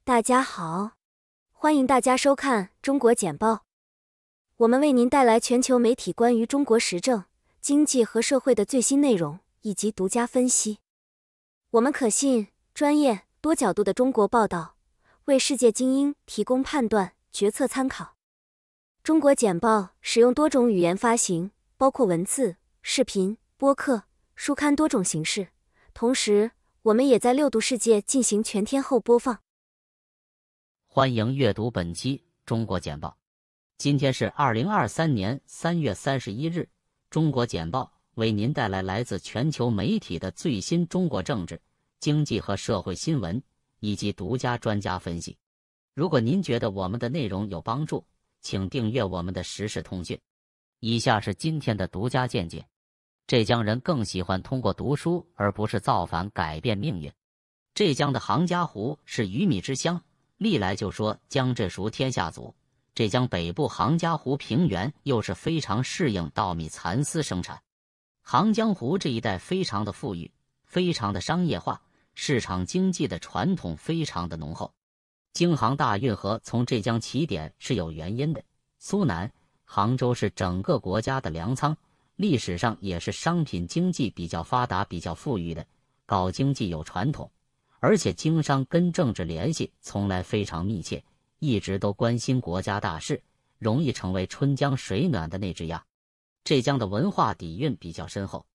大家好，欢迎大家收看中国简报。我们为您带来全球媒体关于中国时政、经济和社会的最新内容以及独家分析。我们可信、专业、多角度的中国报道，为世界精英提供判断、决策参考。中国简报使用多种语言发行，包括文字、视频、播客、书刊多种形式。同时，我们也在6度世界进行全天候播放。欢迎阅读本期中国简报。今天是2023年3月31日，中国简报为您带来来自全球媒体的最新中国政治、经济和社会新闻以及独家专家分析。如果您觉得我们的内容有帮助，请订阅我们的时事通讯。以下是今天的独家见解：浙江人更喜欢通过读书而不是造反改变命运。浙江的杭嘉湖是鱼米之乡，历来就说江浙熟天下足。浙江北部杭嘉湖平原又是非常适应稻米蚕丝生产。杭江湖这一带非常的富裕，非常的商业化，市场经济的传统非常的浓厚。京杭大运河从浙江起点是有原因的。苏南、杭州是整个国家的粮仓，历史上也是商品经济比较发达、比较富裕的，搞经济有传统，而且经商跟政治联系从来非常密切，一直都关心国家大事，容易成为春江水暖的那只鸭。浙江的文化底蕴比较深厚，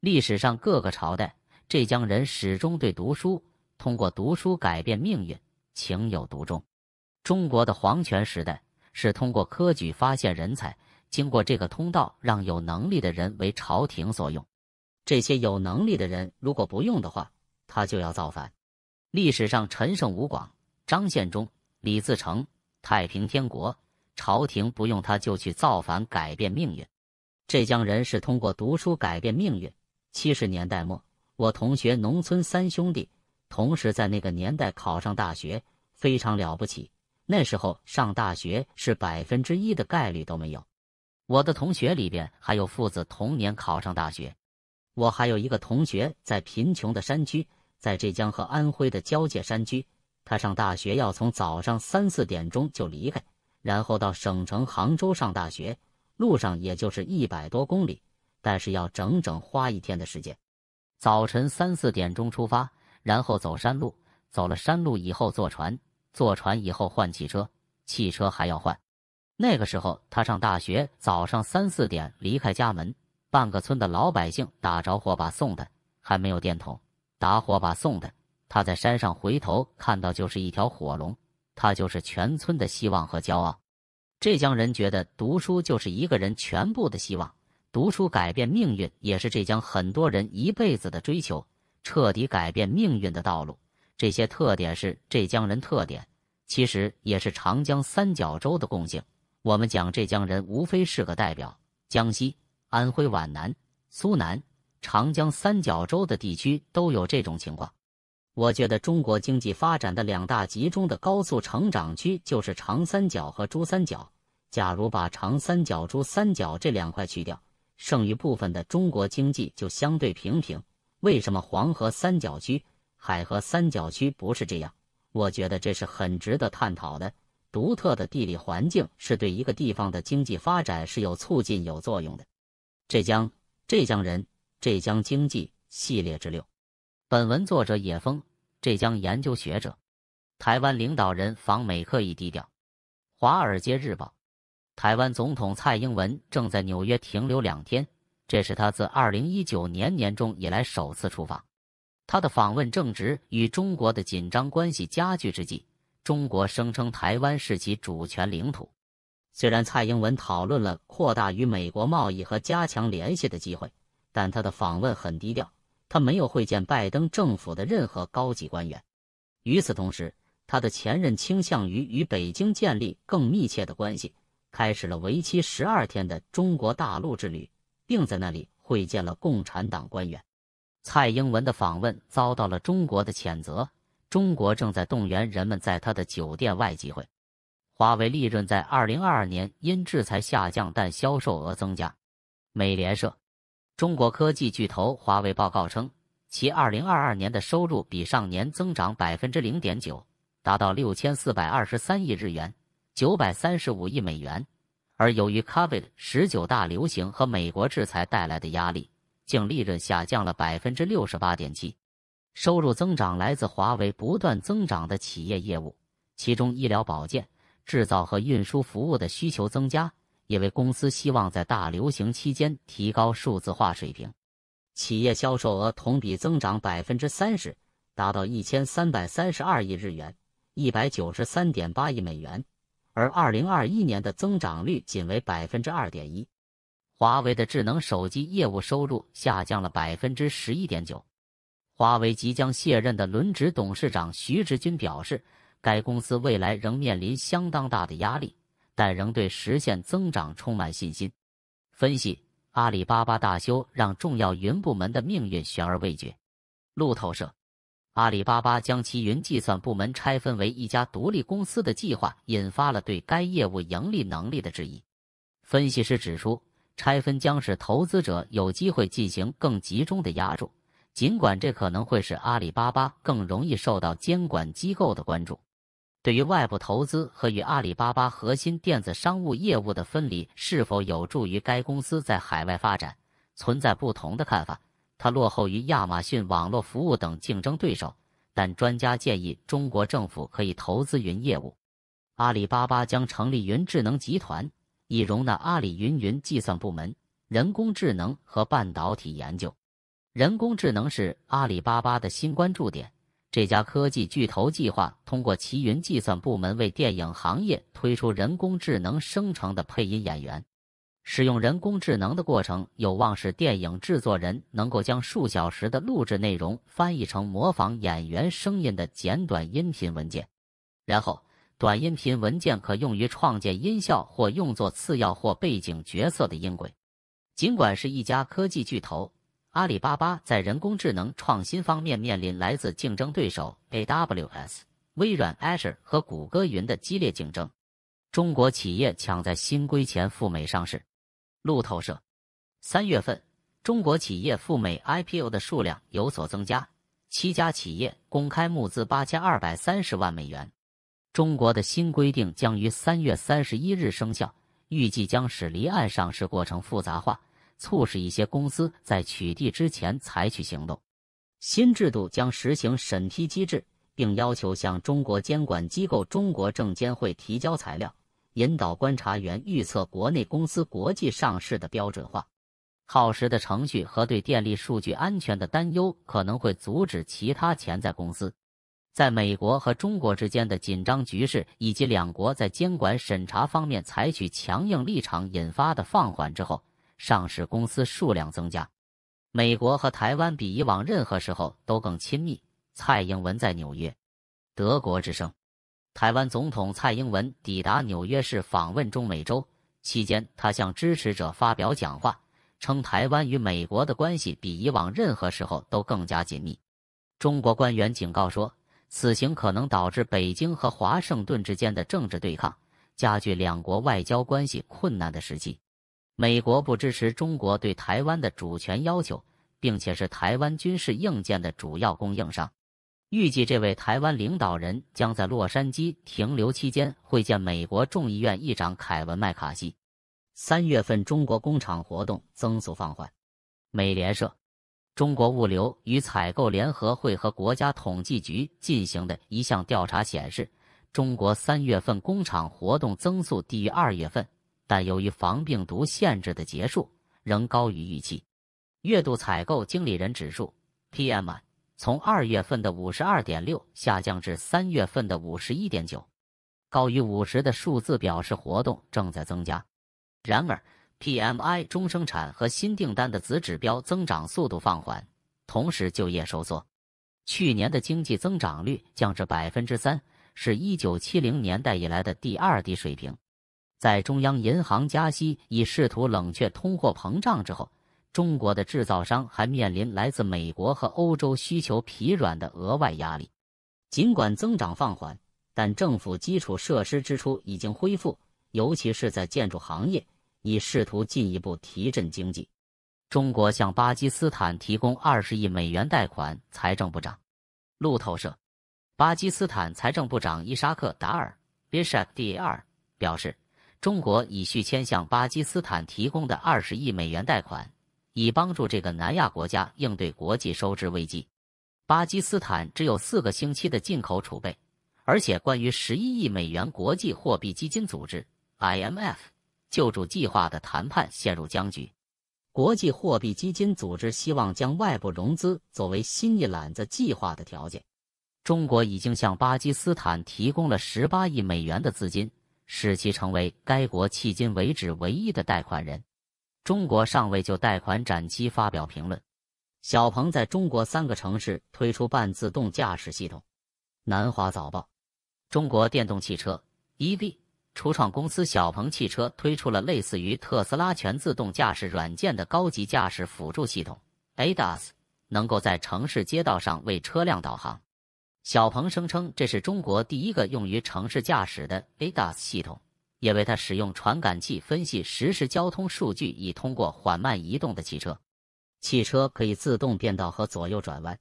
历史上各个朝代，浙江人始终对读书，通过读书改变命运，情有独钟。中国的皇权时代是通过科举发现人才，经过这个通道让有能力的人为朝廷所用。这些有能力的人如果不用的话，他就要造反。历史上陈胜吴广、张献忠、李自成、太平天国，朝廷不用他就去造反改变命运。浙江人是通过读书改变命运。70年代末，我同学农村3兄弟同时在那个年代考上大学，非常了不起。那时候上大学是1%的概率都没有。我的同学里边还有父子同年考上大学。我还有一个同学在贫穷的山区，在浙江和安徽的交界山区，他上大学要从早上3、4点钟就离开，然后到省城杭州上大学，路上也就是100多公里，但是要整整花1天的时间。早晨3、4点钟出发，然后走山路，走了山路以后坐船，坐船以后换汽车，汽车还要换。那个时候他上大学，早上3、4点离开家门，半个村的老百姓打着火把送他，还没有电筒，打火把送他。他在山上回头看到就是一条火龙，他就是全村的希望和骄傲。浙江人觉得读书就是一个人全部的希望，读书改变命运也是浙江很多人一辈子的追求，彻底改变命运的道路。这些特点是浙江人特点，其实也是长江三角洲的共性。我们讲浙江人无非是个代表，江西、安徽皖南、苏南、长江三角洲的地区都有这种情况。我觉得中国经济发展的2大集中的高速成长区就是长三角和珠三角。假如把长三角、珠三角这2块去掉，剩余部分的中国经济就相对平平。为什么黄河三角区、海河三角区不是这样？我觉得这是很值得探讨的。独特的地理环境是对一个地方的经济发展是有促进有作用的。浙江人、浙江经济系列之6。本文作者野风，浙江研究学者。台湾领导人访美刻意低调。华尔街日报，台湾总统蔡英文正在纽约停留2天，这是他自2019年年中以来首次出访。他的访问正值与中国的紧张关系加剧之际，中国声称台湾是其主权领土。虽然蔡英文讨论了扩大与美国贸易和加强联系的机会，但他的访问很低调，他没有会见拜登政府的任何高级官员。与此同时，他的前任倾向于与北京建立更密切的关系，开始了为期12天的中国大陆之旅，并在那里会见了共产党官员。蔡英文的访问遭到了中国的谴责，中国正在动员人们在他的酒店外集会。华为利润在2022年因制裁下降，但销售额增加。美联社，中国科技巨头华为报告称，其2022年的收入比上年增长0.9%，达到6423亿日元，935亿美元。而由于 COVID-19 大流行和美国制裁带来的压力，净利润下降了 68.7%。收入增长来自华为不断增长的企业业务，其中医疗保健、制造和运输服务的需求增加，也为公司希望在大流行期间提高数字化水平。企业销售额同比增长 30%， 达到1332亿日元，193.8亿美元，而2021年的增长率仅为 2.1%。华为的智能手机业务收入下降了 11.9%。华为即将卸任的轮值董事长徐直军表示，该公司未来仍面临相当大的压力，但仍对实现增长充满信心。分析：阿里巴巴大修让重要云部门的命运悬而未决。路透社：阿里巴巴将其云计算部门拆分为一家独立公司的计划引发了对该业务盈利能力的质疑。分析师指出，拆分将使投资者有机会进行更集中的押注，尽管这可能会使阿里巴巴更容易受到监管机构的关注。对于外部投资和与阿里巴巴核心电子商务业务的分离是否有助于该公司在海外发展，存在不同的看法。它落后于亚马逊网络服务等竞争对手，但专家建议中国政府可以投资云业务。阿里巴巴将成立云智能集团，以容纳阿里云计算部门、人工智能和半导体研究。人工智能是阿里巴巴的新关注点。这家科技巨头计划通过其云计算部门为电影行业推出人工智能生成的配音演员。使用人工智能的过程有望使电影制作人能够将数小时的录制内容翻译成模仿演员声音的简短音频文件，然后短音频文件可用于创建音效或用作次要或背景角色的音轨。尽管是一家科技巨头，阿里巴巴在人工智能创新方面面临来自竞争对手 AWS、微软 Azure 和谷歌云的激烈竞争。中国企业抢在新规前赴美上市。路透社：3月份，中国企业赴美 IPO 的数量有所增加，7家企业公开募资8230万美元。中国的新规定将于3月31日生效，预计将使离岸上市过程复杂化，促使一些公司在取缔之前采取行动。新制度将实行审批机制，并要求向中国监管机构中国证监会提交材料，引导观察员预测国内公司国际上市的标准化。耗时的程序和对电力数据安全的担忧可能会阻止其他潜在公司。在美国和中国之间的紧张局势以及两国在监管审查方面采取强硬立场引发的放缓之后，上市公司数量增加。美国和台湾比以往任何时候都更亲密。蔡英文在纽约。德国之声：台湾总统蔡英文抵达纽约市访问中美洲期间，他向支持者发表讲话，称台湾与美国的关系比以往任何时候都更加紧密。中国官员警告说，此行可能导致北京和华盛顿之间的政治对抗，加剧两国外交关系困难的时期。美国不支持中国对台湾的主权要求，并且是台湾军事硬件的主要供应商。预计这位台湾领导人将在洛杉矶停留期间会见美国众议院议长凯文·麦卡锡。3月份中国工厂活动增速放缓。美联社：中国物流与采购联合会和国家统计局进行的一项调查显示，中国3月份工厂活动增速低于2月份，但由于防病毒限制的结束，仍高于预期。月度采购经理人指数 PMI 从2月份的 52.6 下降至3月份的 51.9， 高于50的数字表示活动正在增加。然而 PMI 中生产和新订单的子指标增长速度放缓，同时就业收缩。去年的经济增长率降至 3%， 是1970年代以来的第2低水平。在中央银行加息以试图冷却通货膨胀之后，中国的制造商还面临来自美国和欧洲需求疲软的额外压力。尽管增长放缓，但政府基础设施支出已经恢复，尤其是在建筑行业，以试图进一步提振经济。中国向巴基斯坦提供20亿美元贷款，财政部长。路透社：巴基斯坦财政部长伊沙克·达尔 Bishop Dar 表示，中国已续签向巴基斯坦提供的20亿美元贷款，以帮助这个南亚国家应对国际收支危机。巴基斯坦只有4个星期的进口储备，而且关于11亿美元国际货币基金组织 IMF 救助计划的谈判陷入僵局。国际货币基金组织希望将外部融资作为新一揽子计划的条件。中国已经向巴基斯坦提供了18亿美元的资金，使其成为该国迄今为止唯一的贷款人。中国尚未就贷款展期发表评论。小鹏在中国3个城市推出半自动驾驶系统。南华早报，中国电动汽车 EV 初创公司小鹏汽车推出了类似于特斯拉全自动驾驶软件的高级驾驶辅助系统 ADAS， 能够在城市街道上为车辆导航。小鹏声称这是中国第一个用于城市驾驶的 ADAS 系统，也为它使用传感器分析实时交通数据，以通过缓慢移动的汽车。汽车可以自动变道和左右转弯。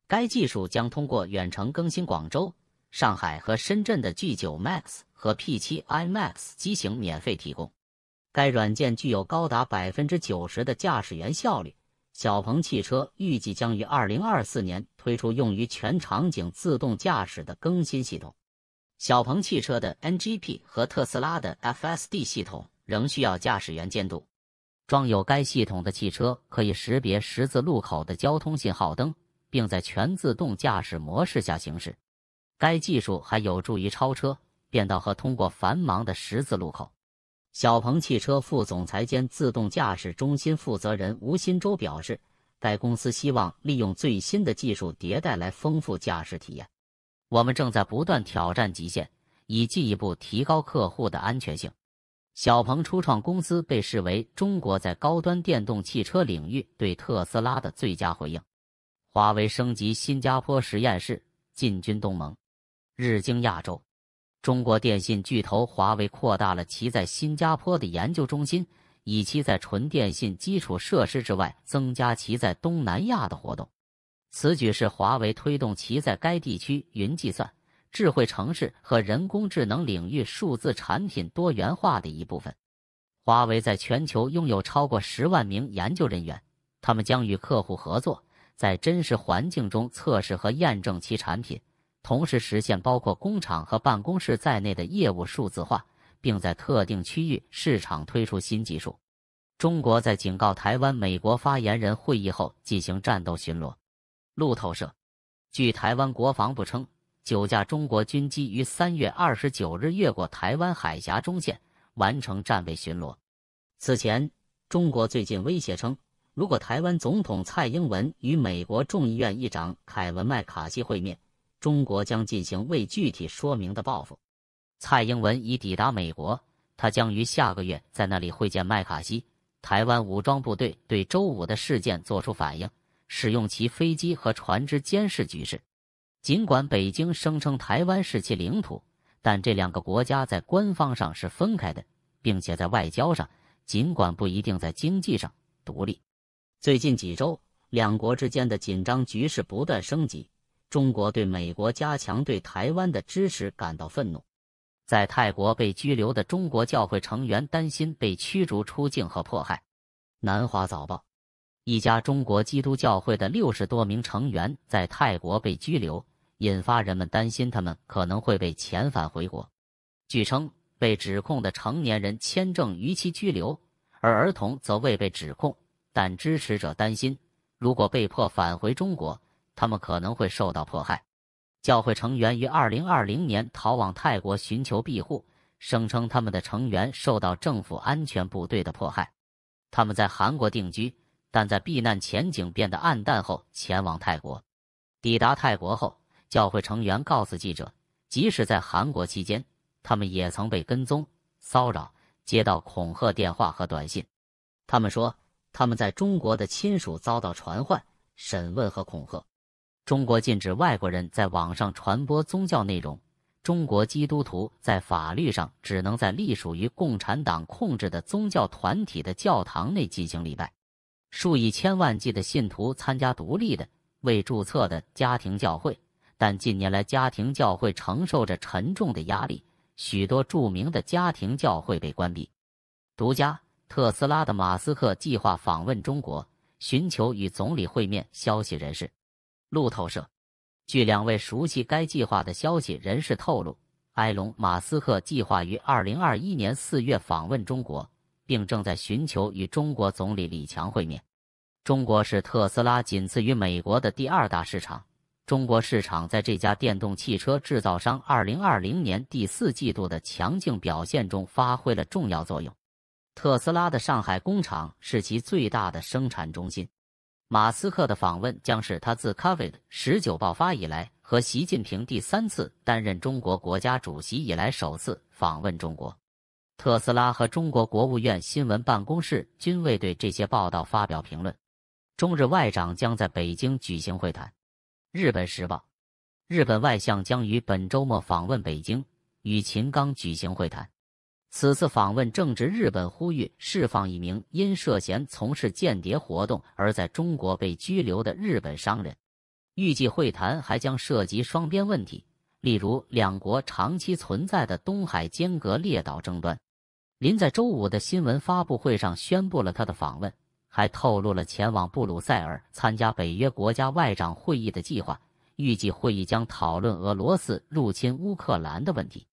该技术将通过远程更新广州、上海和深圳的 G9 Max 和 P7 iMax 机型免费提供。该软件具有高达 90% 的驾驶员效率。小鹏汽车预计将于2024年推出用于全场景自动驾驶的更新系统。小鹏汽车的 NGP 和特斯拉的 FSD 系统仍需要驾驶员监督。装有该系统的汽车可以识别十字路口的交通信号灯，并在全自动驾驶模式下行驶。该技术还有助于超车、变道和通过繁忙的十字路口。小鹏汽车副总裁兼自动驾驶中心负责人吴新洲表示，该公司希望利用最新的技术迭代来丰富驾驶体验。我们正在不断挑战极限，以进一步提高客户的安全性。小鹏初创公司被视为中国在高端电动汽车领域对特斯拉的最佳回应。华为升级新加坡实验室，进军东盟。日经亚洲，中国电信巨头华为扩大了其在新加坡的研究中心，以期在纯电信基础设施之外增加其在东南亚的活动。此举是华为推动其在该地区云计算、智慧城市和人工智能领域数字产品多元化的一部分。华为在全球拥有超过10万名研究人员，他们将与客户合作，在真实环境中测试和验证其产品，同时实现包括工厂和办公室在内的业务数字化，并在特定区域市场推出新技术。中国在警告台湾美国发言人会议后进行战斗巡逻。路透社，据台湾国防部称，9架中国军机于3月29日越过台湾海峡中线，完成战备巡逻。此前，中国最近威胁称，如果台湾总统蔡英文与美国众议院议长凯文·麦卡锡会面，中国将进行未具体说明的报复。蔡英文已抵达美国，他将于下个月在那里会见麦卡锡。台湾武装部队对周5的事件作出反应，使用其飞机和船只监视局势。尽管北京声称台湾是其领土，但这2个国家在官方上是分开的，并且在外交上，尽管不一定在经济上独立。最近几周，两国之间的紧张局势不断升级。中国对美国加强对台湾的支持感到愤怒。在泰国被拘留的中国教会成员担心被驱逐出境和迫害。南华早报，一家中国基督教会的60多名成员在泰国被拘留，引发人们担心他们可能会被遣返回国。据称，被指控的成年人签证逾期拘留，而儿童则未被指控，但支持者担心，如果被迫返回中国，他们可能会受到迫害。教会成员于2020年逃往泰国寻求庇护，声称他们的成员受到政府安全部队的迫害。他们在韩国定居，但在避难前景变得暗淡后前往泰国。抵达泰国后，教会成员告诉记者，即使在韩国期间，他们也曾被跟踪、骚扰，接到恐吓电话和短信。他们说，他们在中国的亲属遭到传唤、审问和恐吓。中国禁止外国人在网上传播宗教内容。中国基督徒在法律上只能在隶属于共产党控制的宗教团体的教堂内进行礼拜。数以千万计的信徒参加独立的、未注册的家庭教会，但近年来家庭教会承受着沉重的压力，许多著名的家庭教会被关闭。独家，特斯拉的马斯克计划访问中国，寻求与总理会面。消息人士，路透社。据2位熟悉该计划的消息人士透露，埃隆·马斯克计划于2021年4月访问中国，并正在寻求与中国总理李强会面。中国是特斯拉仅次于美国的第2大市场。中国市场在这家电动汽车制造商2020年第4季度的强劲表现中发挥了重要作用。特斯拉的上海工厂是其最大的生产中心。马斯克的访问将是他自 COVID-19 爆发以来和习近平第3次担任中国国家主席以来首次访问中国。特斯拉和中国国务院新闻办公室均未对这些报道发表评论。中日外长将在北京举行会谈。日本时报，日本外相将于本周末访问北京，与秦刚举行会谈。此次访问正值日本呼吁释放一名因涉嫌从事间谍活动而在中国被拘留的日本商人。预计会谈还将涉及双边问题，例如两国长期存在的东海间隔列岛争端。林在周五的新闻发布会上宣布了他的访问，还透露了前往布鲁塞尔参加北约国家外长会议的计划，预计会议将讨论俄罗斯入侵乌克兰的问题。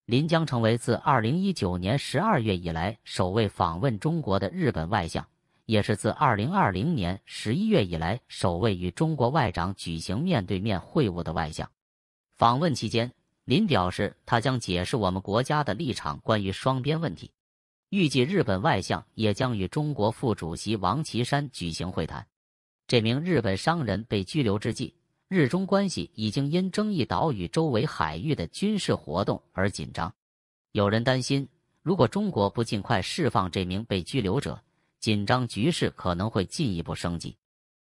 林将成为自2019年12月以来首位访问中国的日本外相，也是自2020年11月以来首位与中国外长举行面对面会晤的外相。访问期间，林表示他将解释我们国家的立场关于双边问题。预计日本外相也将与中国副主席王岐山举行会谈。这名日本商人被拘留之际，日中关系已经因争议岛屿周围海域的军事活动而紧张。有人担心，如果中国不尽快释放这名被拘留者，紧张局势可能会进一步升级。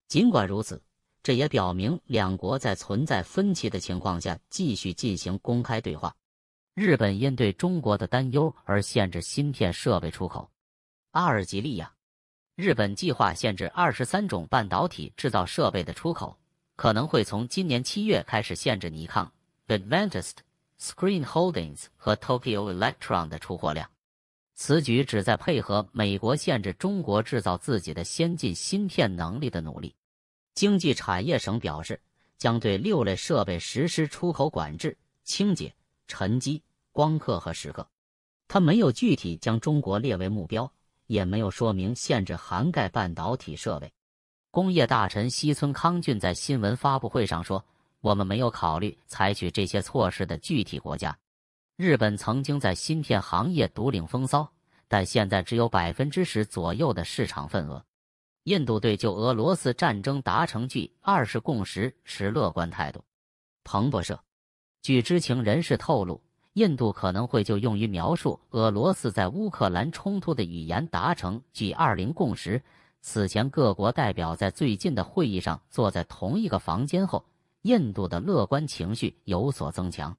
尽管如此，这也表明两国在存在分歧的情况下继续进行公开对话。日本因对中国的担忧而限制芯片设备出口。阿尔及利亚，日本计划限制23种半导体制造设备的出口，可能会从今年7月开始限制尼康、Advantest、Screen Holdings 和 Tokyo Electron 的出货量。此举旨在配合美国限制中国制造自己的先进芯片能力的努力。经济产业省表示，将对6类设备实施出口管制：清洁、沉积、光刻和蚀刻。它没有具体将中国列为目标，也没有说明限制涵盖半导体设备。工业大臣西村康俊在新闻发布会上说，我们没有考虑采取这些措施的具体国家。日本曾经在芯片行业独领风骚，但现在只有10%左右的市场份额。印度对就俄罗斯战争达成G20共识持乐观态度。彭博社，据知情人士透露，印度可能会就用于描述俄罗斯在乌克兰冲突的语言达成G20共识。此前各国代表在最近的会议上坐在同一个房间后，印度的乐观情绪有所增强。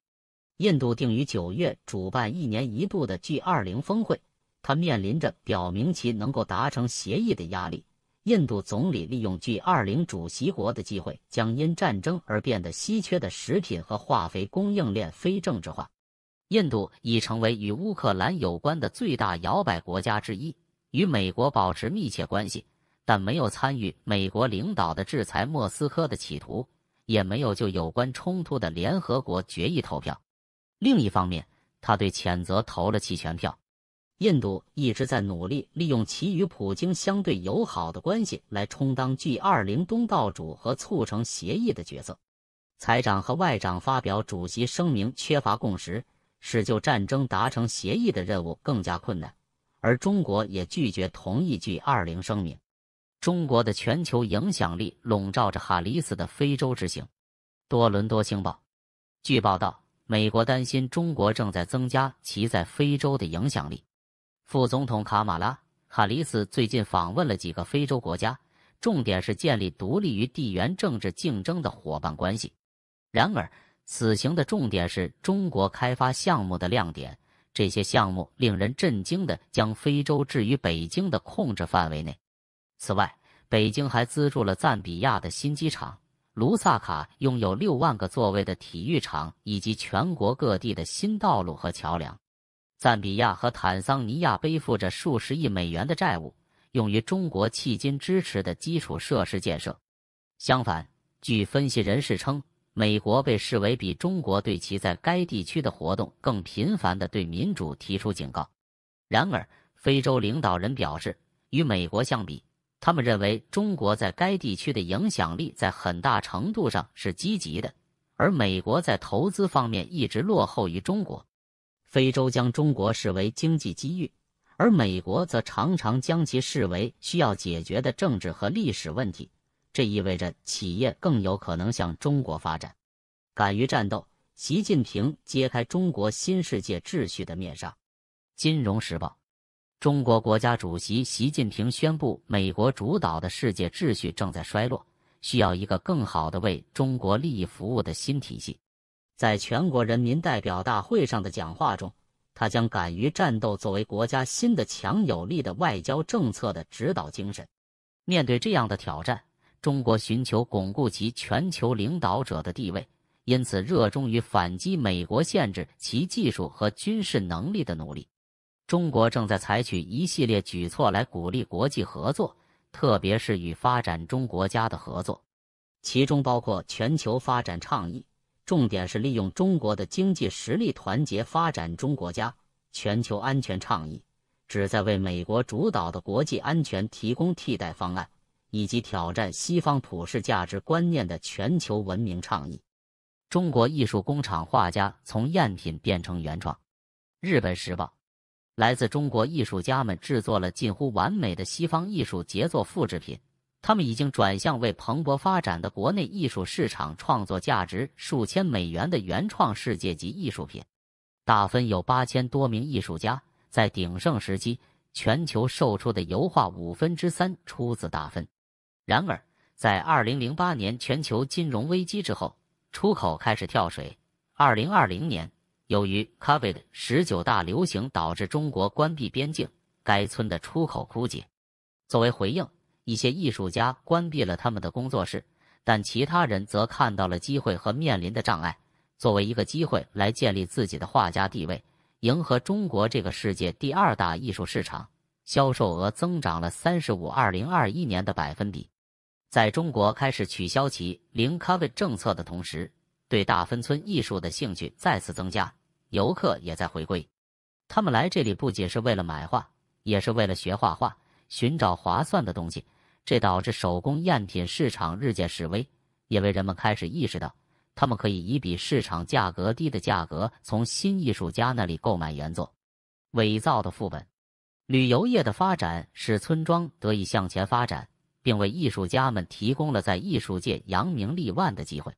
印度定于9月主办1年1度的G20峰会，它面临着表明其能够达成协议的压力。印度总理利用G20主席国的机会，将因战争而变得稀缺的食品和化肥供应链非政治化。印度已成为与乌克兰有关的最大摇摆国家之一，与美国保持密切关系，但没有参与美国领导的制裁莫斯科的企图，也没有就有关冲突的联合国决议投票。另一方面，他对谴责投了弃权票。印度一直在努力利用其与普京相对友好的关系来充当G20东道主和促成协议的角色。财长和外长发表主席声明缺乏共识，使就战争达成协议的任务更加困难，而中国也拒绝同意G20声明。中国的全球影响力笼罩着哈里斯的非洲之行。多伦多星报，据报道，美国担心中国正在增加其在非洲的影响力。副总统卡马拉·哈里斯最近访问了几个非洲国家，重点是建立独立于地缘政治竞争的伙伴关系。然而，此行的重点是中国开发项目的亮点，这些项目令人震惊地将非洲置于北京的控制范围内。此外，北京还资助了赞比亚的新机场，卢萨卡拥有6万个座位的体育场以及全国各地的新道路和桥梁。赞比亚和坦桑尼亚背负着数十亿美元的债务，用于中国迄今支持的基础设施建设。相反，据分析人士称，美国被视为比中国对其在该地区的活动更频繁地对民主提出警告。然而，非洲领导人表示，与美国相比，他们认为中国在该地区的影响力在很大程度上是积极的，而美国在投资方面一直落后于中国。非洲将中国视为经济机遇，而美国则常常将其视为需要解决的政治和历史问题。这意味着企业更有可能向中国发展。敢于战斗，习近平揭开中国新世界秩序的面纱。金融时报，中国国家主席习近平宣布，美国主导的世界秩序正在衰落，需要一个更好的为中国利益服务的新体系。在全国人民代表大会上的讲话中，他将敢于战斗作为国家新的强有力的外交政策的指导精神。面对这样的挑战，中国寻求巩固其全球领导者的地位，因此热衷于反击美国限制其技术和军事能力的努力。中国正在采取一系列举措来鼓励国际合作，特别是与发展中国家的合作，其中包括全球发展倡议，重点是利用中国的经济实力团结发展中国家；全球安全倡议，旨在为美国主导的国际安全提供替代方案，以及挑战西方普世价值观念的全球文明倡议。中国艺术工厂画家从赝品变成原创。日本时报，来自中国艺术家们制作了近乎完美的西方艺术杰作复制品，他们已经转向为蓬勃发展的国内艺术市场创作价值数千美元的原创世界级艺术品。大分有8000多名艺术家，在鼎盛时期，全球售出的油画3%出自大分。然而，在2008年全球金融危机之后，出口开始跳水。2020年，由于 COVID-19 大流行导致中国关闭边境，该村的出口枯竭。作为回应，一些艺术家关闭了他们的工作室，但其他人则看到了机会和面临的障碍，作为一个机会来建立自己的画家地位，迎合中国这个世界第2大艺术市场，销售额增长了35%2021年的百分比。在中国开始取消其零 COVID 政策的同时，对大分村艺术的兴趣再次增加，游客也在回归。他们来这里不仅是为了买画，也是为了学画画，寻找划算的东西。这导致手工赝品市场日渐式微，因为人们开始意识到，他们可以以比市场价格低的价格从新艺术家那里购买原作。伪造的副本。旅游业的发展使村庄得以向前发展，并为艺术家们提供了在艺术界扬名立万的机会。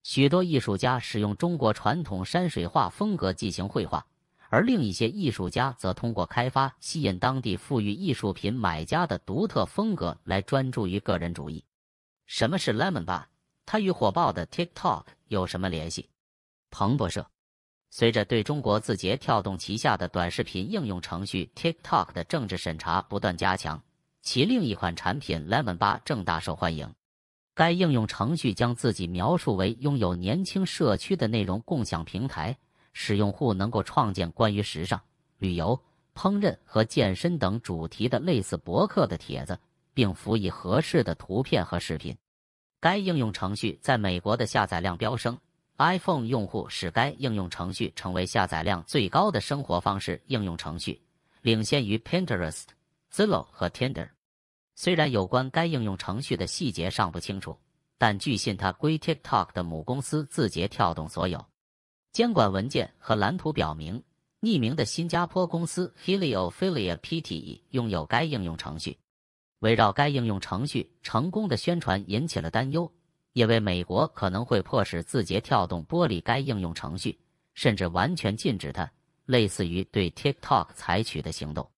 许多艺术家使用中国传统山水画风格进行绘画，而另一些艺术家则通过开发吸引当地富裕艺术品买家的独特风格来专注于个人主义。什么是 Lemon Bar？ 它与火爆的 TikTok 有什么联系？彭博社。随着对中国字节跳动旗下的短视频应用程序 TikTok 的政治审查不断加强，其另一款产品 Lemon Bar 正大受欢迎。该应用程序将自己描述为拥有年轻社区的内容共享平台，使用户能够创建关于时尚、旅游、烹饪和健身等主题的类似博客的帖子，并辅以合适的图片和视频。该应用程序在美国的下载量飙升， iPhone 用户使该应用程序成为下载量最高的生活方式应用程序，领先于 Pinterest、Zillow 和 Tinder。虽然有关该应用程序的细节尚不清楚，但据信它归 TikTok 的母公司字节跳动所有。监管文件和蓝图表明，匿名的新加坡公司 Heliophilia Pte 拥有该应用程序。围绕该应用程序成功的宣传引起了担忧，因为美国可能会迫使字节跳动剥离该应用程序，甚至完全禁止它，类似于对 TikTok 采取的行动。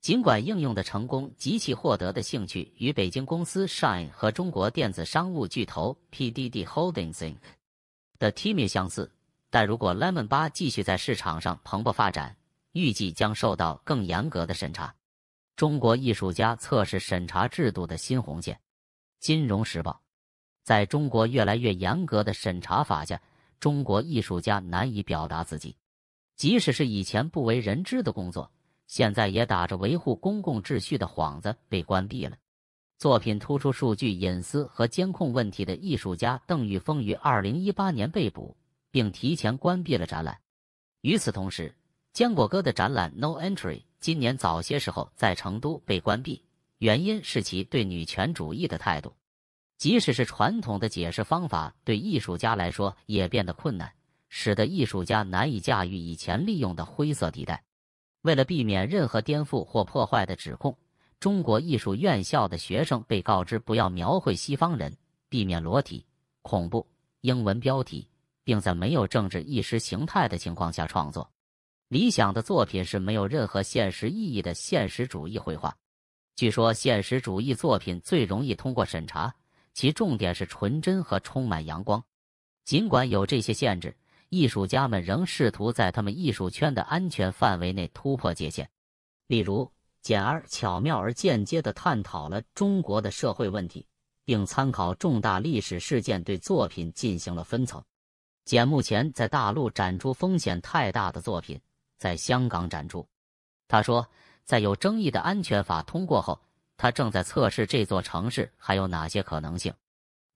尽管应用的成功及其获得的兴趣与北京公司 Shine 和中国电子商务巨头 PDD Holdings Inc. 的 Temu 相似，但如果 Lemon Bar 继续在市场上蓬勃发展，预计将受到更严格的审查。中国艺术家测试审查制度的新红线。金融时报。在中国越来越严格的审查法下，中国艺术家难以表达自己，即使是以前不为人知的工作，现在也打着维护公共秩序的幌子被关闭了。作品突出数据隐私和监控问题的艺术家邓玉峰于2018年被捕，并提前关闭了展览。与此同时，坚果哥的展览 No Entry 今年早些时候在成都被关闭，原因是其对女权主义的态度。即使是传统的解释方法，对艺术家来说也变得困难，使得艺术家难以驾驭以前利用的灰色地带。为了避免任何颠覆或破坏的指控，中国艺术院校的学生被告知不要描绘西方人，避免裸体、恐怖、英文标题，并在没有政治意识形态的情况下创作。理想的作品是没有任何现实意义的现实主义绘画。据说现实主义作品最容易通过审查，其重点是纯真和充满阳光。尽管有这些限制，艺术家们仍试图在他们艺术圈的安全范围内突破界限。例如，简而巧妙而间接地探讨了中国的社会问题，并参考重大历史事件对作品进行了分层。简目前在大陆展出风险太大的作品，在香港展出。他说，在有争议的安全法通过后，他正在测试这座城市还有哪些可能性。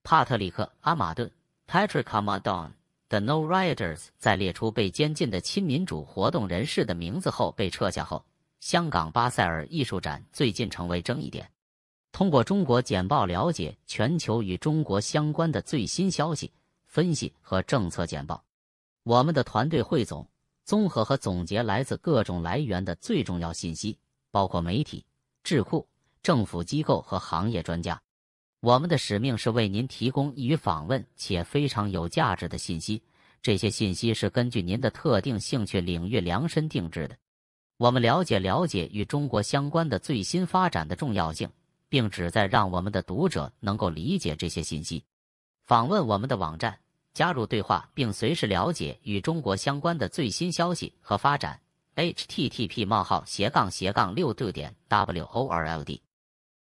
帕特里克·阿马顿 （Patrick Amadon） 的 No Rioters 在列出被监禁的亲民主活动人士的名字后被撤下后，香港巴塞尔艺术展最近成为争议点。通过中国简报了解全球与中国相关的最新消息、分析和政策简报。我们的团队汇总、综合和总结来自各种来源的最重要信息，包括媒体、智库、政府机构和行业专家。我们的使命是为您提供易于访问且非常有价值的信息，这些信息是根据您的特定兴趣领域量身定制的。我们了解与中国相关的最新发展的重要性，并旨在让我们的读者能够理解这些信息。访问我们的网站，加入对话，并随时了解与中国相关的最新消息和发展。http://6.world